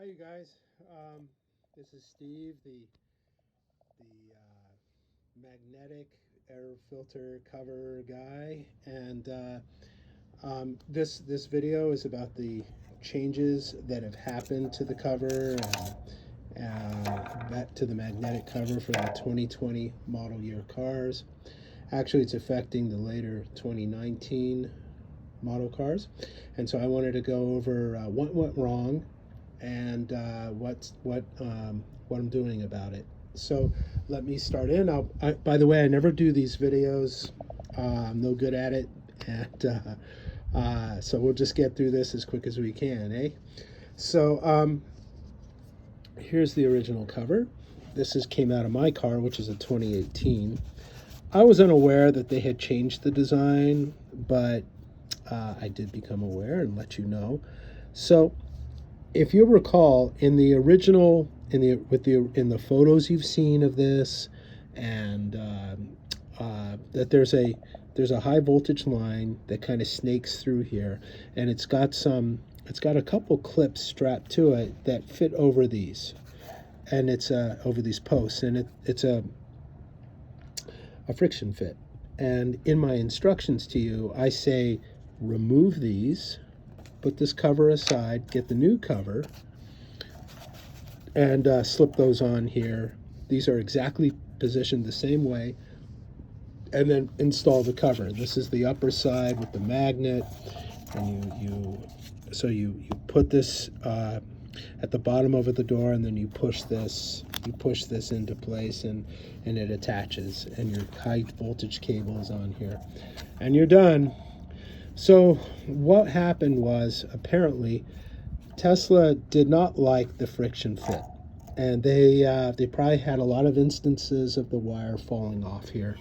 Hi, you guys. This is Steve, the magnetic air filter cover guy, and this video is about the changes that have happened to the cover and to the magnetic cover for the 2020 model year cars. Actually, it's affecting the later 2019 model cars, and so I wanted to go over what went wrong and what I'm doing about it. So let me start in. By the way, I never do these videos. I'm no good at it, and so we'll just get through this as quick as we can, eh? So here's the original cover. Came out of my car, which is a 2018. I was unaware that they had changed the design, but I did become aware and let you know. So if you recall, in the original, in the photos you've seen of this, and that there's a high voltage line that kind of snakes through here, and it's got a couple clips strapped to it that fit over these, and it's over these posts, and it's a friction fit. And in my instructions to you, I say remove these, put this cover aside, get the new cover, and slip those on here. These are exactly positioned the same way, and then install the cover. This is the upper side with the magnet, and you put this at the bottom of the door, and then you push this into place, and it attaches, and your high voltage cable is on here, and you're done. So what happened was, apparently Tesla did not like the friction fit, and they probably had a lot of instances of the wire falling off here,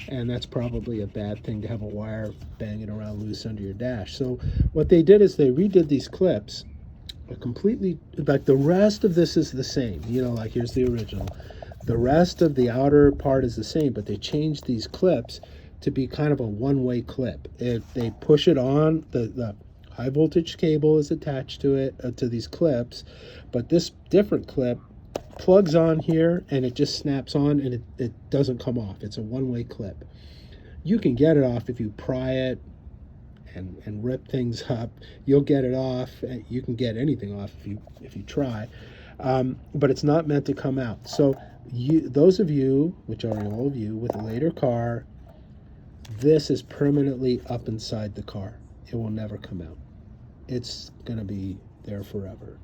and that's probably a bad thing to have a wire banging around loose under your dash. So what they did is they redid these clips completely. Like, the rest of this is the same, like here's the original. The rest of the outer part is the same, but they changed these clips to be kind of a one-way clip. If they push it on, the high voltage cable is attached to it, to these clips, but this different clip plugs on here, and it just snaps on, and it doesn't come off. It's a one-way clip. You can get it off if you pry it and rip things up. You'll get it off. You can get anything off if you try, but it's not meant to come out. So those of you, which are all of you with a later car, this is permanently up inside the car. It will never come out. It's going to be there forever.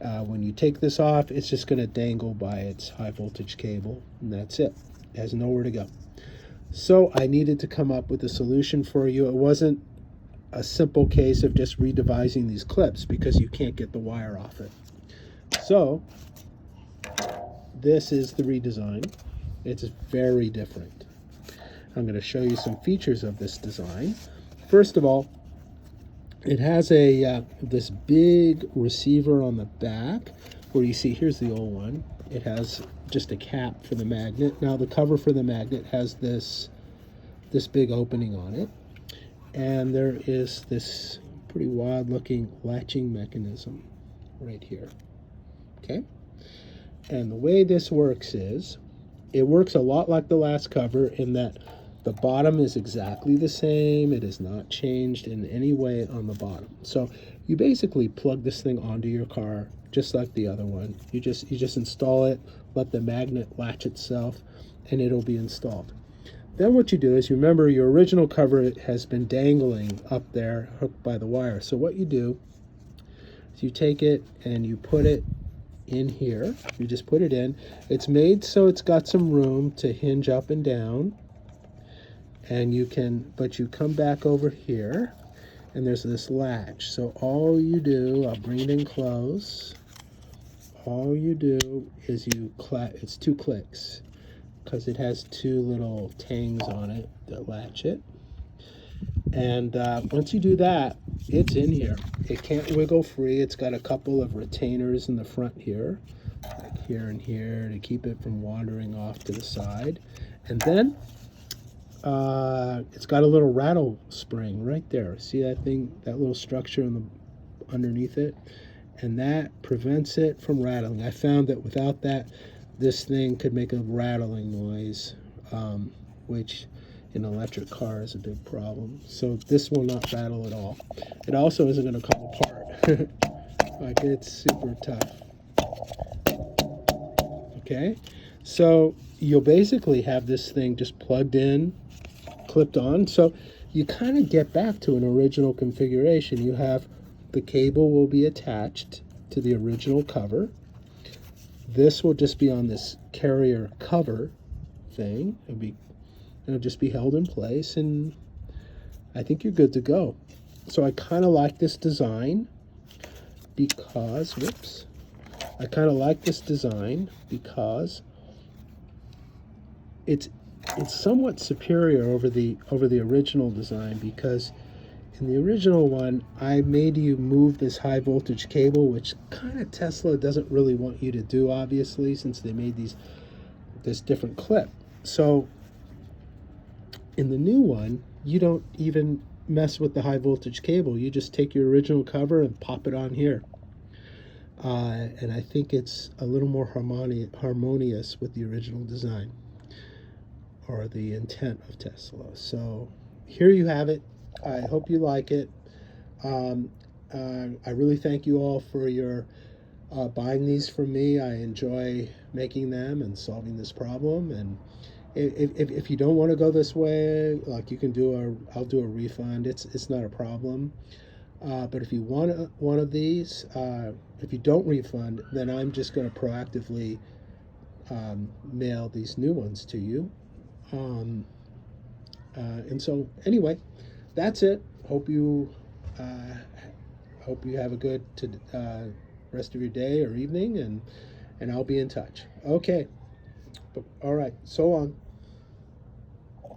When you take this off, it's just going to dangle by its high voltage cable, and that's it. It has nowhere to go. So I needed to come up with a solution for you. It wasn't a simple case of just redevising these clips, because you can't get the wire off it. So this is the redesign. It's very different. I'm going to show you some features of this design. First of all, it has this big receiver on the back, where you see, here's the old one. It has just a cap for the magnet. Now the cover for the magnet has this big opening on it, and there is this pretty wild looking latching mechanism right here. Okay, and the way this works is, it works a lot like the last cover in that the bottom is exactly the same. It is not changed in any way on the bottom. So you basically plug this thing onto your car just like the other one. You just install it, let the magnet latch itself, and it'll be installed. Then what you do is, you remember your original cover has been dangling up there, hooked by the wire. So what you do is you take it and you put it in here. You just put it in. It's made so it's got some room to hinge up and down. And but you come back over here, and there's this latch. So all you do, I'll bring it in close. All you do is it's 2 clicks, because it has 2 little tangs on it that latch it. And once you do that, it's in here. It can't wiggle free. It's got a couple of retainers in the front here, like here and here, to keep it from wandering off to the side. And then it's got a little rattle spring right there. See that thing, that little structure underneath it? and that prevents it from rattling. I found that without that, this thing could make a rattling noise, which in an electric car is a big problem. So this will not rattle at all. It also isn't going to come apart. Like, it's super tough. Okay, so you'll basically have this thing just plugged in, clipped on. So you kind of get back to an original configuration. You have the cable will be attached to the original cover. This will just be on this carrier cover thing. It'll just be held in place, and I think you're good to go. So I kind of like this design because, I kind of like this design because it's somewhat superior over the original design, because in the original one I made you move this high voltage cable, which kind of Tesla doesn't really want you to do, obviously, since they made this different clip. So in the new one, you don't even mess with the high voltage cable. You just take your original cover and pop it on here. And I think it's a little more harmonious with the original design, or the intent of Tesla. So here you have it. I hope you like it. I really thank you all for your buying these from me. I enjoy making them and solving this problem. And if you don't want to go this way, like, you can I'll do a refund. It's not a problem. But if you want one of these, if you don't refund, then I'm just going to proactively mail these new ones to you. And so anyway, that's it. Hope you have a good rest of your day or evening, and I'll be in touch. Okay. All right. So long.